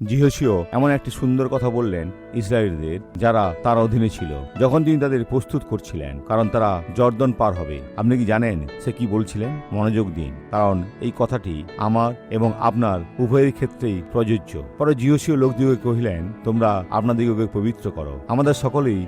যিহোশীয় এমন একটি সুন্দর কথা বললেন ইসরায়েলদের, যারা তার অধীনে ছিল, যখন তিনি তাদের প্রস্তুত করছিলেন, কারণ তারা জর্দন পার হবে। আপনি কি জানেন সে কি বলছিলেন? মনোযোগ দিন, কারণ এই কথাটি আমার এবং আপনার উভয়ের ক্ষেত্রেই প্রযোজ্য। পরে যিহোশীয় লোকদিগকে কহিলেন, তোমরা আপনাদিগকে পবিত্র করো। আমাদের সকলেই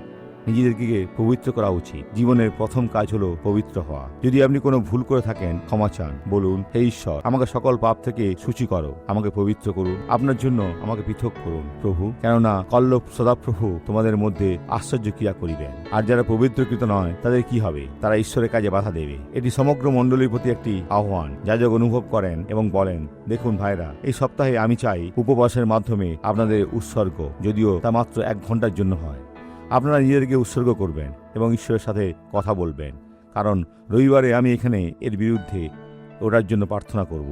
নিজেদেরকে পবিত্র করা উচিত। জীবনের প্রথম কাজ হলো পবিত্র হওয়া। যদি আপনি কোনো ভুল করে থাকেন, ক্ষমা চান, বলুন, হে ঈশ্বর, আমাকে সকল পাপ থেকে সূচি করো, আমাকে পবিত্র করুন, আপনার জন্য আমাকে পৃথক করুন প্রভু, কেননা কল্লোপ সদাপ্রভু তোমাদের মধ্যে আশ্চর্য ক্রিয়া করিবেন। আর যারা পবিত্রকৃত নয় তাদের কি হবে? তারা ঈশ্বরের কাজে বাধা দেবে। এটি সমগ্র মণ্ডলীর প্রতি একটি আহ্বান। যাজক অনুভব করেন এবং বলেন, দেখুন ভাইরা, এই সপ্তাহে আমি চাই উপবাসের মাধ্যমে আপনাদের উৎসর্গ, যদিও তা মাত্র 1 ঘন্টার জন্য হয়। আপনারা নিজেদেরকে উৎসর্গ করবেন এবং ঈশ্বরের সাথে কথা বলবেন, কারণ রবিবারে আমি এখানে এর বিরুদ্ধে ওটার জন্য প্রার্থনা করব।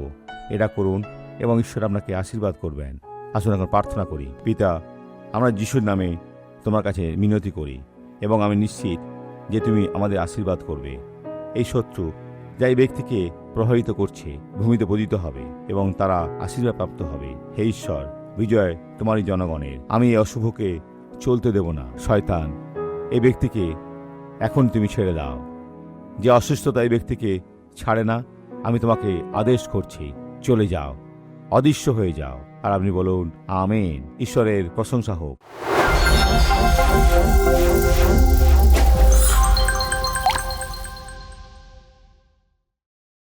এটা করুন এবং ঈশ্বর আপনাকে আশীর্বাদ করবেন। আসুন এখন প্রার্থনা করি। পিতা, আমরা যিশুর নামে তোমার কাছে মিনতি করি এবং আমি নিশ্চিত যে তুমি আমাদের আশীর্বাদ করবে। এই শত্রু যা এই ব্যক্তিকে প্রভাবিত করছে ভূমিতে পতিত হবে এবং তারা আশীর্বাদ প্রাপ্ত হবে। হে ঈশ্বর, বিজয় তোমারই জনগণের। আমি এই অশুভকে চলতে দেব না। শয়তান, এই ব্যক্তিকে এখন তুমি ছেড়ে দাও। যে অসুস্থতা এই ব্যক্তিকে ছাড়ে না, আমি তোমাকে আদেশ করছি, চলে যাও, অদৃশ্য হয়ে যাও। আর আপনি বলুন, আমেন। ঈশ্বরের প্রশংসা হোক।